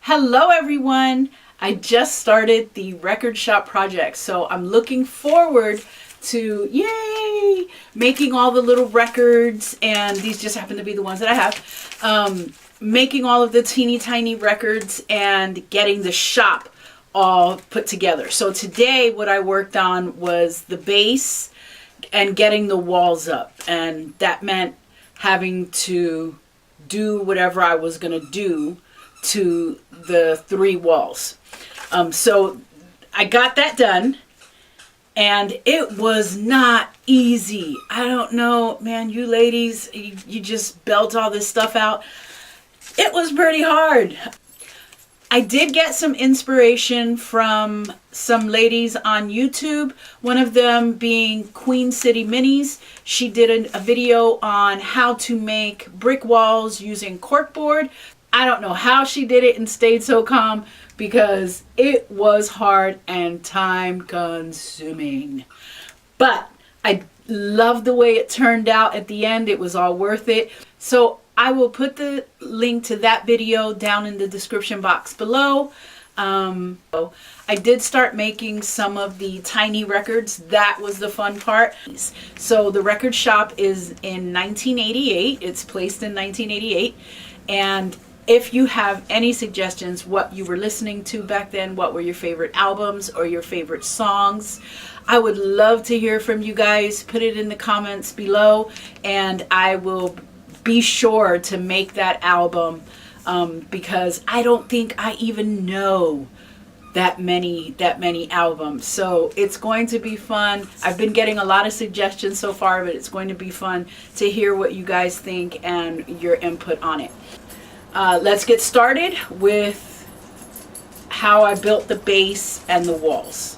Hello, everyone. I just started the record shop project, so I'm looking forward to, yay, making all the little records, and these just happen to be the ones that I have. Making all of the teeny tiny records and getting the shop all put together. So today, what I worked on was the bass and getting the walls up, and that meant having to do whatever I was going to do to the three walls. So I got that done, and it was not easy. I don't know, man, you ladies, you just belt all this stuff out. It was pretty hard. I did get some inspiration from some ladies on YouTube, one of them being Queen City Minis. She did a video on how to make brick walls using corkboard. I don't know how she did it and stayed so calm because it was hard and time consuming. But I love the way it turned out at the end. It was all worth it. So I will put the link to that video down in the description box below. I did start making some of the tiny records. That was the fun part. So the record shop is in 1988. It's placed in 1988. And if you have any suggestions, what you were listening to back then, what were your favorite albums or your favorite songs, I would love to hear from you guys. Put it in the comments below, and I will be sure to make that album because I don't think I even know that many albums. So it's going to be fun. I've been getting a lot of suggestions so far, but it's going to be fun to hear what you guys think and your input on it. Let's get started with how I built the base and the walls.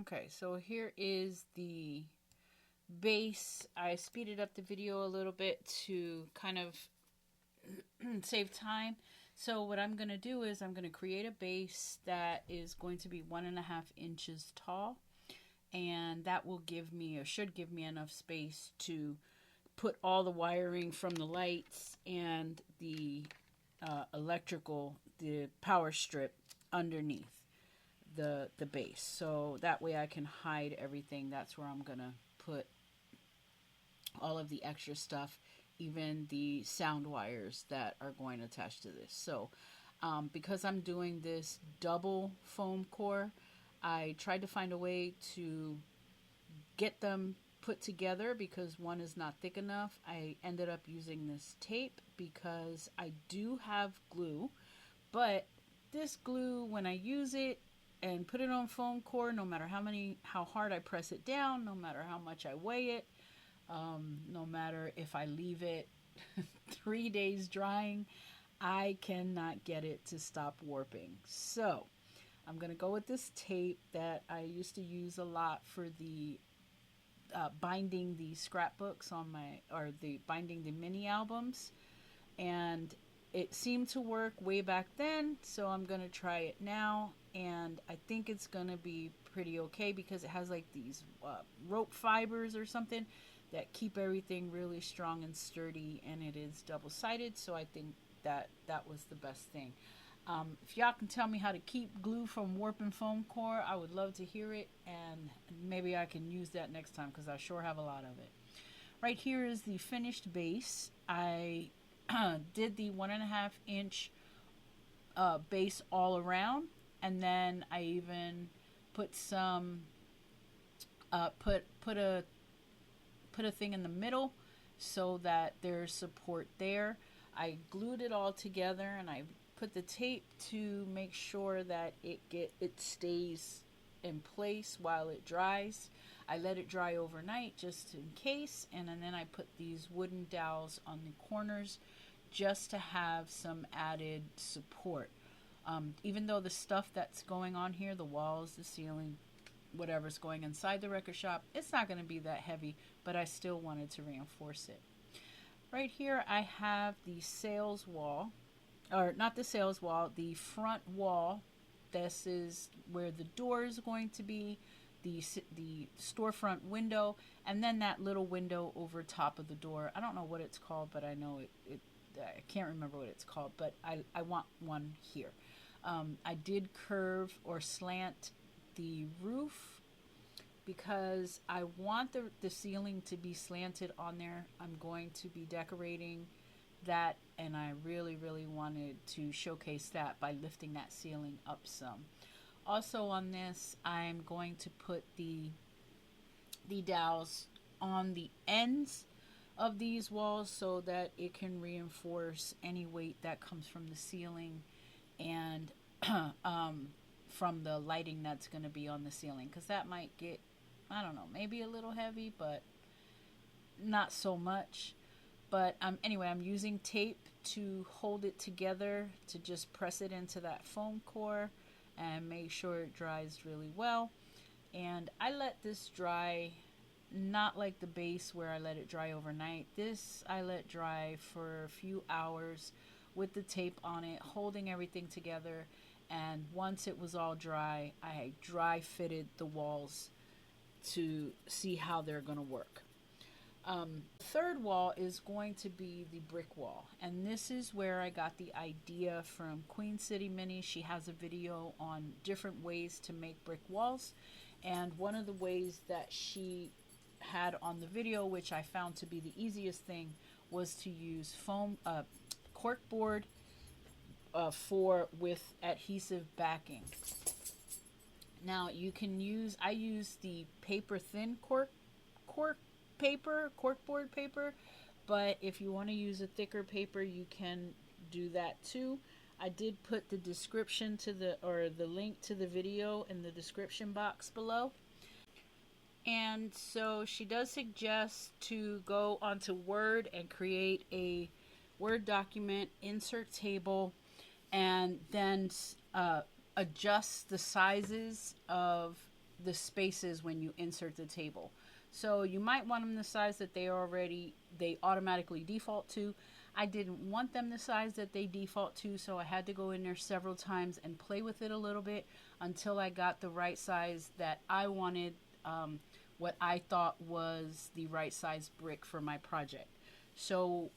Okay, so here is the base. I speeded up the video a little bit to kind of save time. So what I'm going to do is I'm going to create a base that is going to be 1.5 inches tall, and that will give me, or should give me, enough space to put all the wiring from the lights and the electrical, the power strip underneath the base. So that way I can hide everything. That's where I'm gonna put all of the extra stuff, even the sound wires that are going attached to this. So because I'm doing this double foam core, I tried to find a way to get them put together because one is not thick enough. I ended up using this tape because I do have glue, but this glue, when I use it and put it on foam core, no matter how hard I press it down, no matter how much I weigh it, no matter if I leave it 3 days drying, I cannot get it to stop warping. So I'm going to go with this tape that I used to use a lot for the binding the scrapbooks on my, or the binding the mini albums, and it seemed to work way back then, so I'm gonna try it now, and I think it's gonna be pretty okay because it has like these rope fibers or something that keep everything really strong and sturdy, and it is double-sided, so I think that was the best thing. If y'all can tell me how to keep glue from warping foam core, I would love to hear it, and maybe I can use that next time because I sure have a lot of it. Right here is the finished base. I did the 1.5 inch base all around, and then I even put some put a thing in the middle so that there's support there. I glued it all together, and I put the tape to make sure that it stays in place while it dries. I let it dry overnight just in case, and then I put these wooden dowels on the corners just to have some added support. Even though the stuff that's going on here, the walls, the ceiling, whatever's going inside the record shop, it's not going to be that heavy, but I still wanted to reinforce it. Right here I have the sales wall, or not the sales wall, the front wall. This is where the door is going to be, the storefront window, and then that little window over top of the door. I don't know what it's called, but I know I can't remember what it's called, but I want one here. I did curve or slant the roof because I want the ceiling to be slanted on there. I'm going to be decorating that, and I really, really wanted to showcase that by lifting that ceiling up some. Also on this, I'm going to put the dowels on the ends of these walls so that it can reinforce any weight that comes from the ceiling and from the lighting that's going to be on the ceiling, because that might get, I don't know, maybe a little heavy, but not so much. But anyway, I'm using tape to hold it together, to just press it into that foam core and make sure it dries really well. And I let this dry, not like the base where I let it dry overnight. This I let dry for a few hours with the tape on it, holding everything together. And once it was all dry, I dry fitted the walls to see how they're going to work. The third wall is going to be the brick wall, and this is where I got the idea from Queen City Mini. She has a video on different ways to make brick walls, and one of the ways that she had on the video, which I found to be the easiest thing, was to use foam cork board with adhesive backing. Now you can use, I use the paper thin cork board paper, but if you want to use a thicker paper, you can do that too. I did put the description to the link to the video in the description box below. And so she does suggest to go onto Word and create a Word document, insert table, and then adjust the sizes of the spaces when you insert the table. So you might want them the size that they automatically default to. I didn't want them the size that they default to, so I had to go in there several times and play with it a little bit until I got the right size that I wanted, what I thought was the right size brick for my project. So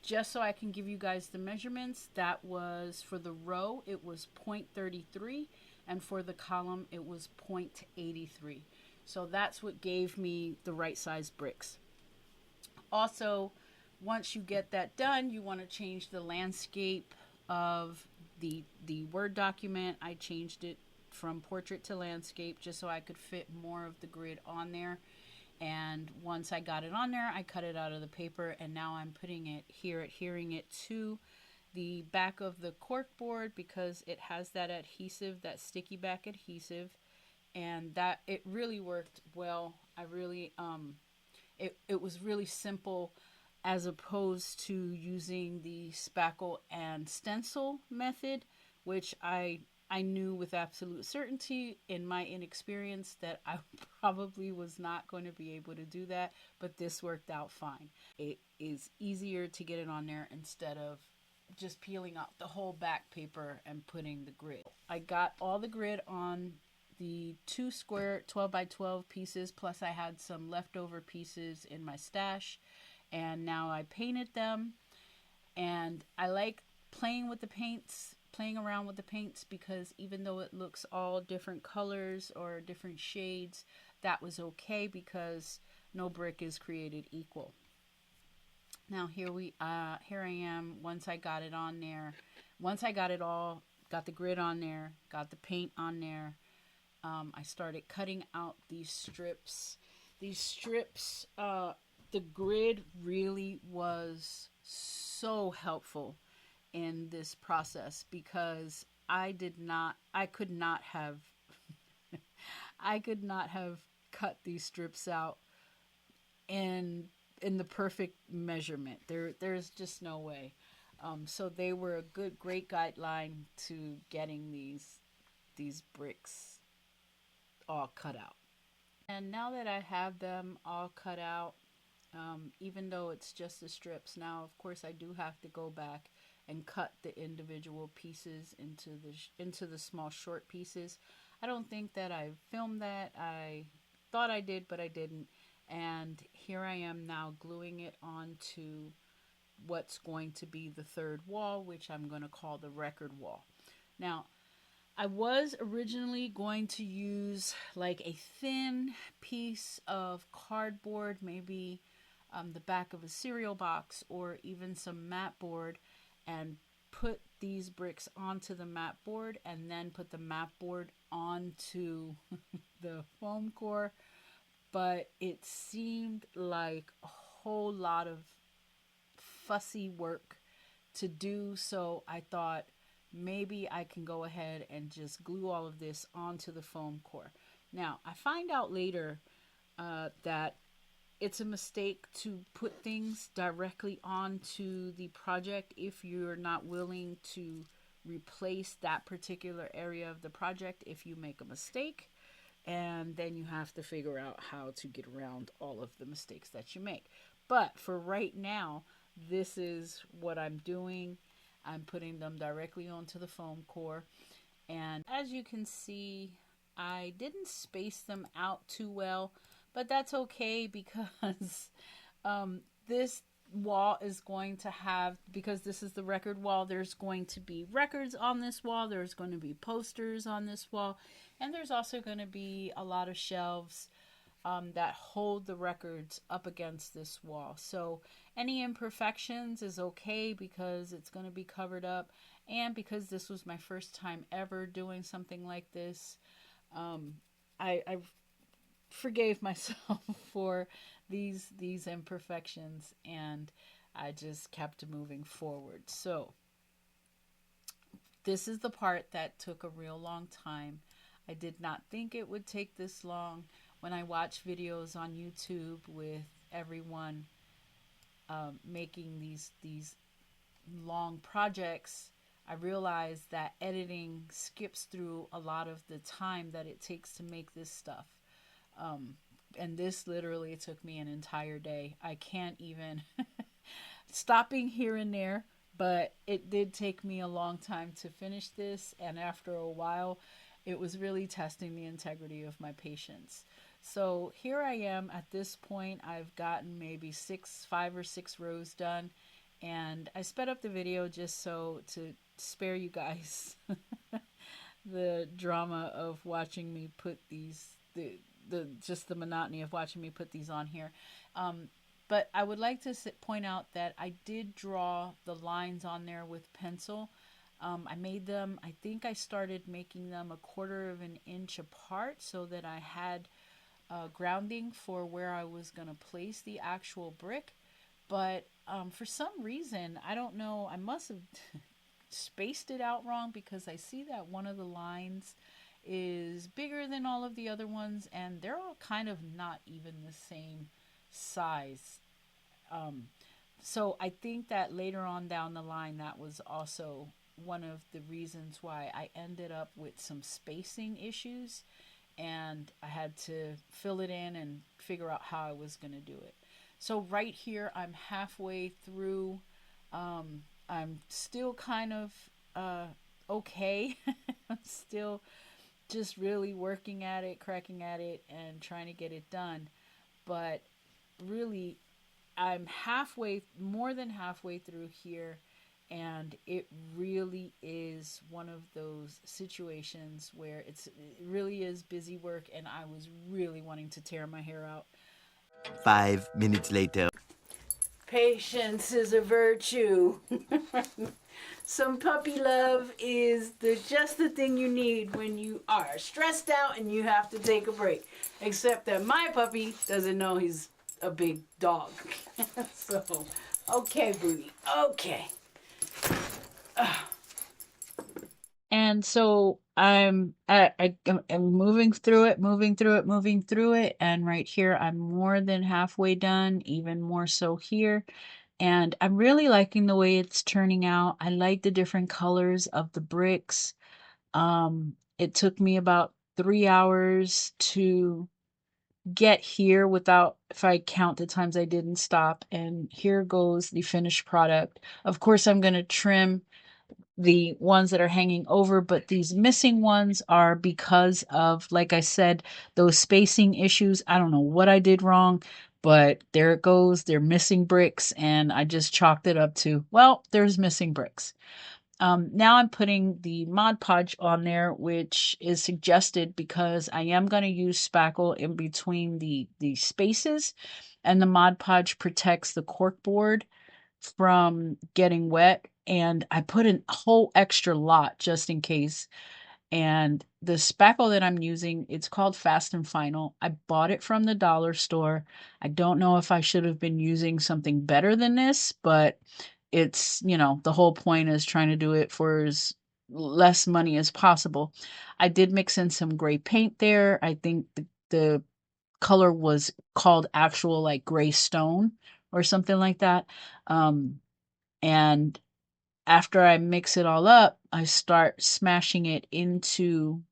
just so I can give you guys the measurements, that was for the row, it was 0.33, and for the column, it was 0.83. So that's what gave me the right size bricks. Also, once you get that done, you want to change the landscape of the Word document. I changed it from portrait to landscape just so I could fit more of the grid on there. And once I got it on there, I cut it out of the paper, and now I'm putting it here, adhering it to the back of the cork board because it has that adhesive, that sticky back adhesive, and that it really worked well. I really it was really simple as opposed to using the spackle and stencil method, which I knew with absolute certainty in my inexperience that I probably was not going to be able to do that, but this worked out fine. It is easier to get it on there instead of just peeling out the whole back paper and putting the grid. I got all the grid on the 2 square 12 by 12 pieces, plus I had some leftover pieces in my stash, and now I painted them. And I like playing around with the paints because even though it looks all different colors or different shades, that was okay because no brick is created equal. Now here I am. Once I got it on there, once I got it all, got the grid on there, got the paint on there, I started cutting out these strips. The grid really was so helpful in this process because I could not have cut these strips out in the perfect measurement. There's just no way. So they were a great guideline to getting these bricks all cut out. And now that I have them all cut out, even though it's just the strips, now of course I do have to go back and cut the individual pieces into the small short pieces. I don't think that I filmed that. I thought I did, but I didn't. And here I am now gluing it onto what's going to be the third wall, which I'm going to call the record wall. Now, I was originally going to use like a thin piece of cardboard, maybe the back of a cereal box or even some mat board, and put these bricks onto the mat board and then put the mat board onto the foam core. But it seemed like a whole lot of fussy work to do, so I thought maybe I can go ahead and just glue all of this onto the foam core. Now, I find out later that it's a mistake to put things directly onto the project if you're not willing to replace that particular area of the project if you make a mistake. And then you have to figure out how to get around all of the mistakes that you make. But for right now, this is what I'm doing. I'm putting them directly onto the foam core. And as you can see, I didn't space them out too well, but that's okay because this wall is going to have, because this is the record wall, there's going to be records on this wall, there's going to be posters on this wall, and there's also going to be a lot of shelves that hold the records up against this wall. So any imperfections is okay because it's going to be covered up, and because this was my first time ever doing something like this, I forgave myself for these imperfections, and I just kept moving forward. So this is the part that took a real long time. I did not think it would take this long. When I watch videos on YouTube with everyone making these long projects, I realize that editing skips through a lot of the time that it takes to make this stuff. And this literally took me an entire day. I can't even stopping here and there, but it did take me a long time to finish this. And after a while, it was really testing the integrity of my patience. So here I am at this point. I've gotten maybe 5 or 6 rows done, and I sped up the video just so to spare you guys the drama of watching me put these just the monotony of watching me put these on here. But I would like to point out that I did draw the lines on there with pencil. I made them, I think I started making them 1/4 of an inch apart so that I had grounding for where I was going to place the actual brick. But for some reason, I don't know, I must have spaced it out wrong, because I see that one of the lines is bigger than all of the other ones, and they're all kind of not even the same size. So I think that later on down the line, that was also one of the reasons why I ended up with some spacing issues, and I had to fill it in and figure out how I was going to do it. So right here, I'm halfway through. I'm still kind of okay. I'm still just really working at it, cracking at it, and trying to get it done. But really, I'm more than halfway through here, and it really is one of those situations where it really is busy work, and I was really wanting to tear my hair out. 5 minutes later. Patience is a virtue. Some puppy love is just the thing you need when you are stressed out and you have to take a break. Except that my puppy doesn't know he's a big dog. So, okay, Booty. Okay. And so I'm moving through it, and right here I'm more than halfway done, even more so here. And I'm really liking the way it's turning out. I like the different colors of the bricks. It took me about 3 hours to get here if I count the times I didn't stop. And here goes the finished product. Of course, I'm going to trim the ones that are hanging over, but these missing ones are because of, like I said, those spacing issues. I don't know what I did wrong, but there it goes. They're missing bricks, and I just chalked it up to, well, there's missing bricks. Now I'm putting the Mod Podge on there, which is suggested because I am going to use spackle in between the spaces, and the Mod Podge protects the cork board from getting wet. And I put a whole extra lot just in case. And the spackle that I'm using, it's called Fast and Final. I bought it from the dollar store. I don't know if I should have been using something better than this, but it's, the whole point is trying to do it for as less money as possible. I did mix in some gray paint there. I think the color was called actual like gray stone or something like that. And after I mix it all up, I start smashing it into,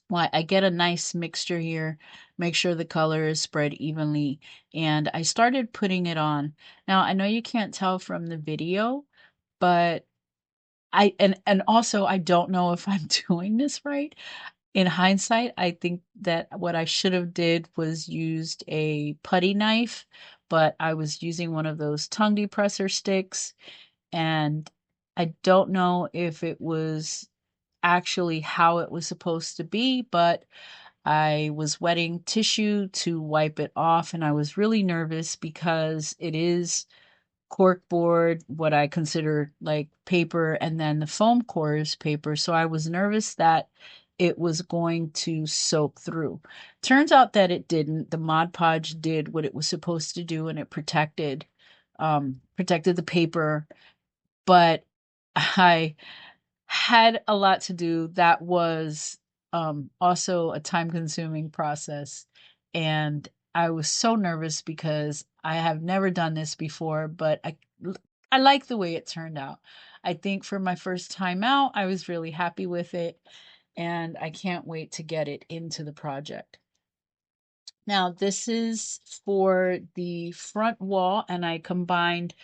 well, I get a nice mixture here, make sure the color is spread evenly, and I started putting it on. Now, I know you can't tell from the video, but and also I don't know if I'm doing this right. In hindsight, I think that what I should have did was used a putty knife, but I was using one of those tongue depressor sticks, and I don't know if it was actually how it was supposed to be, but I was wetting tissue to wipe it off, and I was really nervous because it is corkboard, what I consider like paper, and then the foam core is paper. So I was nervous that it was going to soak through. Turns out that it didn't. The Mod Podge did what it was supposed to do, and it protected the paper, but I had a lot to do. That was also a time consuming process. And I was so nervous because I have never done this before, but I like the way it turned out. I think for my first time out, I was really happy with it, and I can't wait to get it into the project. Now, this is for the front wall, and I combined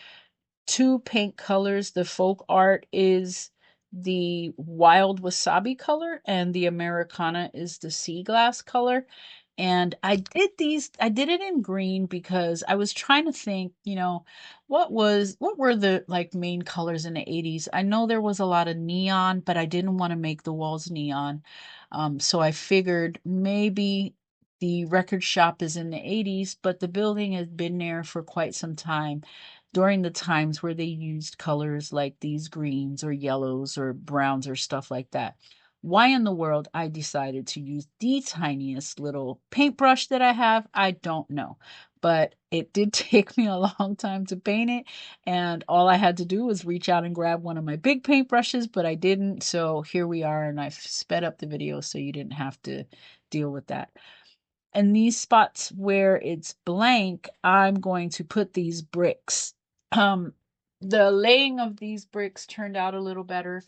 two paint colors. The folk art is the wild wasabi color, and the Americana is the sea glass color. And I did it in green because I was trying to think, what were the like main colors in the 80s? I know there was a lot of neon, but I didn't want to make the walls neon. So I figured maybe the record shop is in the 80s, but the building has been there for quite some time during the times where they used colors like these greens or yellows or browns or stuff like that. Why in the world I decided to use the tiniest little paintbrush that I have, I don't know. But it did take me a long time to paint it, and all I had to do was reach out and grab one of my big paintbrushes, but I didn't. So here we are, and I've sped up the video so you didn't have to deal with that. And these spots where it's blank, I'm going to put these bricks. Um, the laying of these bricks turned out a little better.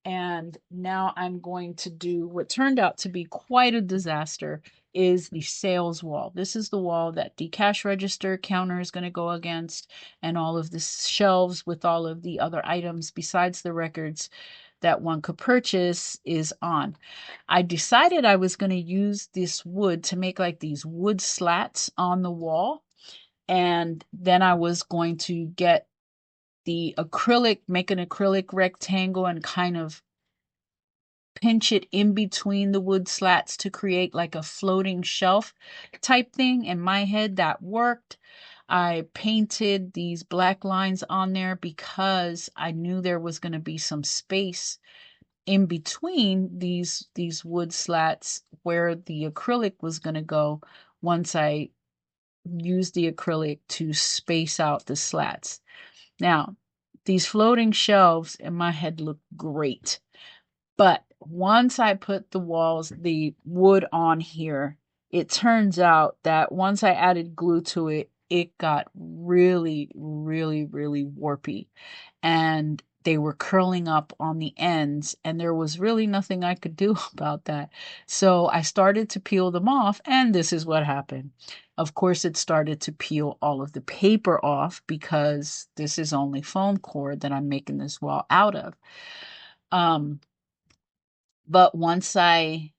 And now I'm going to do what turned out to be quite a disaster is the sales wall. This is the wall that the cash register counter is going to go against, and all of the shelves with all of the other items besides the records that one could purchase is on. I decided I was going to use this wood to make like these wood slats on the wall. And then I was going to get the acrylic, make an acrylic rectangle and kind of pinch it in between the wood slats to create like a floating shelf type thing. In my head, that worked. I painted these black lines on there because I knew there was going to be some space in between these wood slats where the acrylic was going to go once I used the acrylic to space out the slats. Now, these floating shelves in my head look great. But once I put the wood on here, it turns out that once I added glue to it, it got really, really, really warpy. And they were curling up on the ends, and there was really nothing I could do about that. So I started to peel them off, and this is what happened. Of course, it started to peel all of the paper off because this is only foam core that I'm making this wall out of. But once I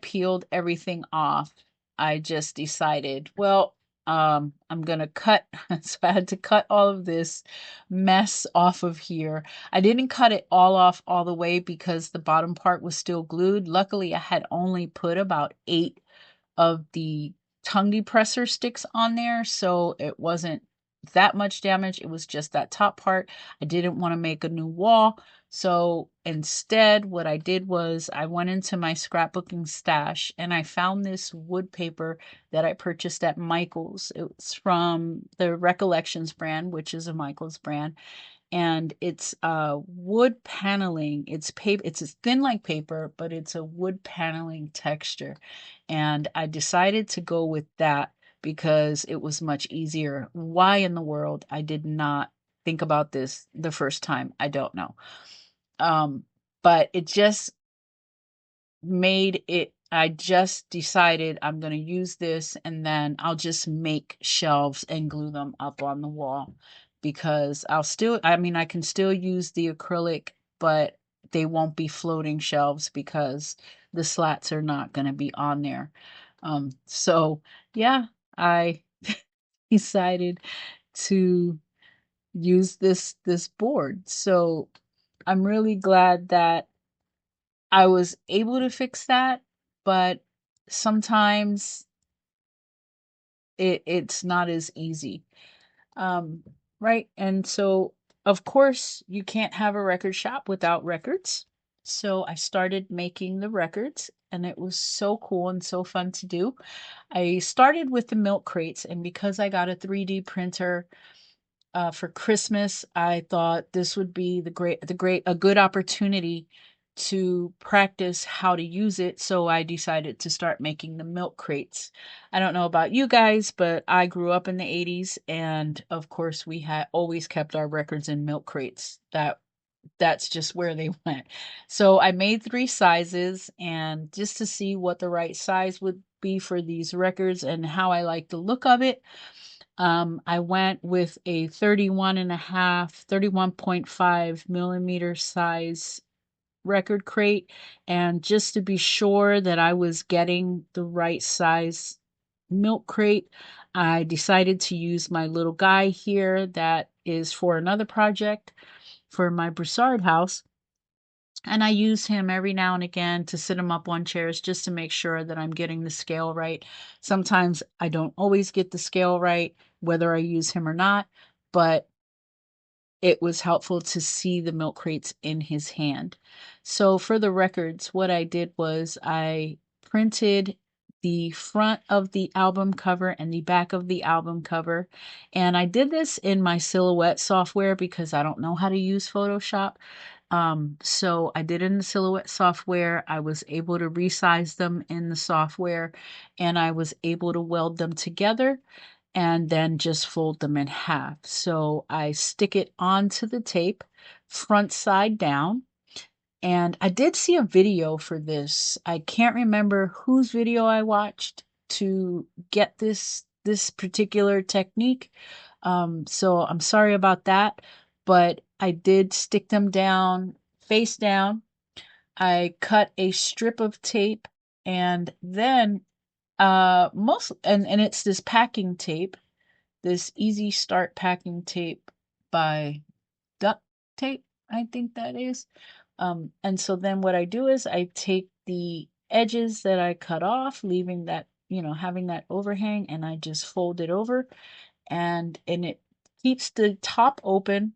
peeled everything off, I just decided, well, I'm gonna cut, so I had to cut all of this mess off of here. I didn't cut it all off all the way because the bottom part was still glued. Luckily, I had only put about 8 of the tongue depressor sticks on there, so it wasn't that much damage. It was just that top part. I didn't want to make a new wall, so instead what I did was I went into my scrapbooking stash and I found this wood paper that I purchased at Michael's. It was from the Recollections brand, which is a Michael's brand, and it's wood paneling. It's paper, it's as thin like paper, but it's a wood paneling texture. And I decided to go with that because it was much easier. Why in the world I did not think about this the first time, I don't know. But it just made it, I just decided I'm going to use this and then I'll just make shelves and glue them up on the wall, because I can still use the acrylic, but they won't be floating shelves because the slats are not going to be on there. So yeah, I decided to use this board. So I'm really glad that I was able to fix that, but sometimes it's not as easy. Um, right? And so, of course, you can't have a record shop without records. So I started making the records, and it was so cool and so fun to do. I started with the milk crates, and because I got a 3D printer for Christmas, I thought this would be a good opportunity to practice how to use it. So I decided to start making the milk crates. I don't know about you guys, but I grew up in the 80s, and of course we had always kept our records in milk crates. That's just where they went. So I made 3 sizes, and just to see what the right size would be for these records and how I like the look of it, I went with a 31.5 millimeter size record crate. And just to be sure that I was getting the right size milk crate, I decided to use my little guy here that is for another project for my Broussard house. And I use him every now and again to sit him up on chairs just to make sure that I'm getting the scale right. Sometimes I don't always get the scale right, whether I use him or not, but it was helpful to see the milk crates in his hand. So for the records, what I did was I printed the front of the album cover and the back of the album cover. And I did this in my Silhouette software because I don't know how to use Photoshop. So I did it in the Silhouette software. I was able to resize them in the software, and I was able to weld them together and then just fold them in half. So I stick it onto the tape, front side down. And I did see a video for this. I can't remember whose video I watched to get this particular technique. So I'm sorry about that, but I did stick them down face down. I cut a strip of tape, and then and it's this packing tape, this Easy Start packing tape by Duct Tape, I think that is. And so then what I do is I take the edges that I cut off, leaving that, having that overhang, and I just fold it over, and it keeps the top open,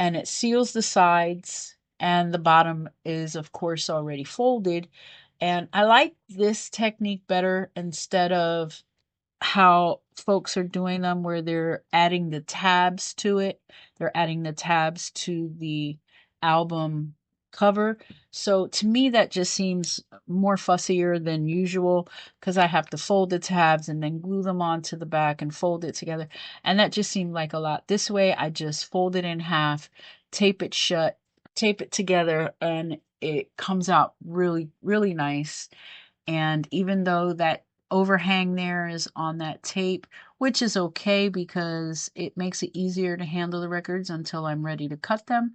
and it seals the sides, and the bottom is of course already folded. And I like this technique better instead of how folks are doing them where they're adding the tabs to it. They're adding the tabs to the album cover. So to me, that just seems more fussier than usual because I have to fold the tabs and then glue them onto the back and fold it together. And that just seemed like a lot. This way, I just fold it in half, tape it shut, tape it together, and it comes out really, really nice. And even though that overhang there is on that tape, which is okay because it makes it easier to handle the records until I'm ready to cut them,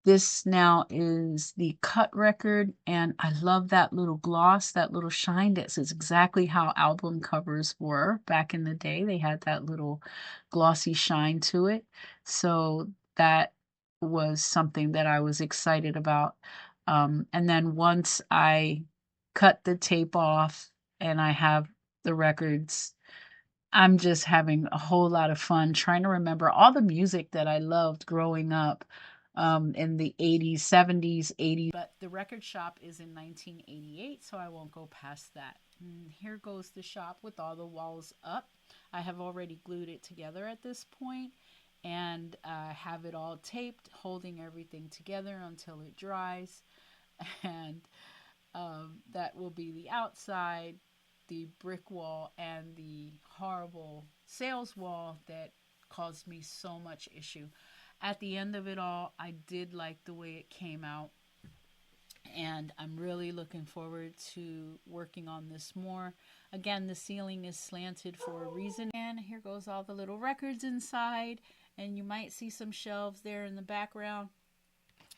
This now is the cut record, and I love that little gloss, that little shine. That's exactly how album covers were back in the day. They had that little glossy shine to it. So that was something that I was excited about. And then once I cut the tape off and I have the records, I'm just having a whole lot of fun trying to remember all the music that I loved growing up in the 80s, 70s, 80s. But the record shop is in 1988, so I won't go past that. And here goes the shop with all the walls up. I have already glued it together at this point and have it all taped, holding everything together until it dries. And that will be the outside, the brick wall, and the horrible sales wall that caused me so much issue. At the end of it all, I did like the way it came out, and I'm really looking forward to working on this more. Again, the ceiling is slanted for a reason, and here goes all the little records inside, and you might see some shelves there in the background.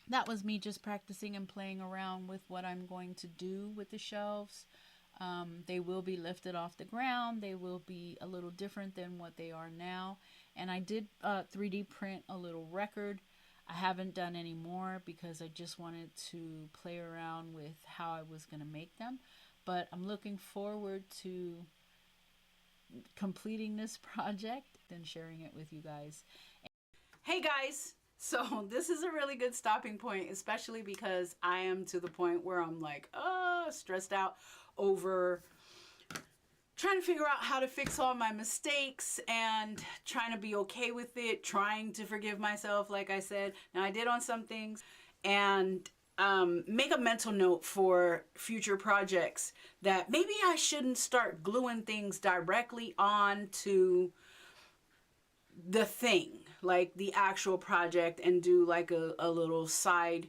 That was me just practicing and playing around with what I'm going to do with the shelves. They will be lifted off the ground. They will be a little different than what they are now. And I did 3D print a little record. I haven't done any more because I just wanted to play around with how I was going to make them. But I'm looking forward to completing this project and sharing it with you guys. Hey guys! So this is a really good stopping point, especially because I am to the point where I'm like, stressed out over trying to figure out how to fix all my mistakes and trying to be okay with it, trying to forgive myself, like I said. Now I did on some things, and make a mental note for future projects that maybe I shouldn't start gluing things directly onto the thing, like the actual project, and do like a little side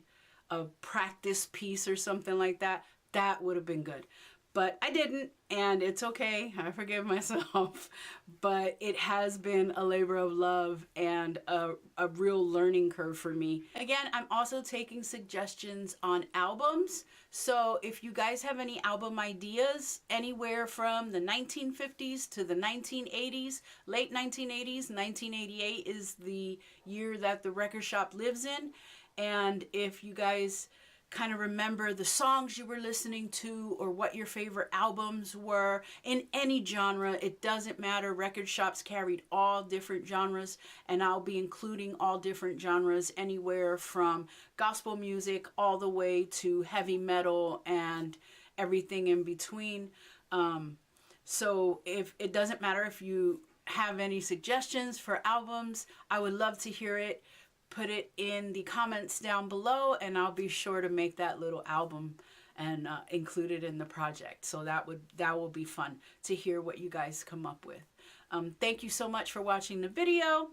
practice piece or something like that. That would have been good. But I didn't, and it's okay. I forgive myself. But it has been a labor of love and a real learning curve for me. Again, I'm also taking suggestions on albums. So if you guys have any album ideas, anywhere from the 1950s to the 1980s, late 1980s, 1988 is the year that the record shop lives in. And if you guys kind of remember the songs you were listening to or what your favorite albums were in any genre, it doesn't matter. Record shops carried all different genres, and I'll be including all different genres, anywhere from gospel music all the way to heavy metal and everything in between. So if it doesn't matter if you have any suggestions for albums, I would love to hear it. Put it in the comments down below, and I'll be sure to make that little album and include it in the project. So that will be fun to hear what you guys come up with. Thank you so much for watching the video.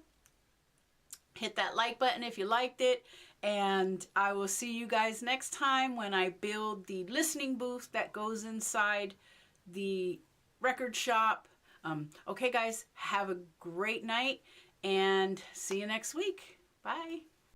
Hit that like button if you liked it, and I will see you guys next time when I build the listening booth that goes inside the record shop. Okay guys, have a great night and see you next week. Bye.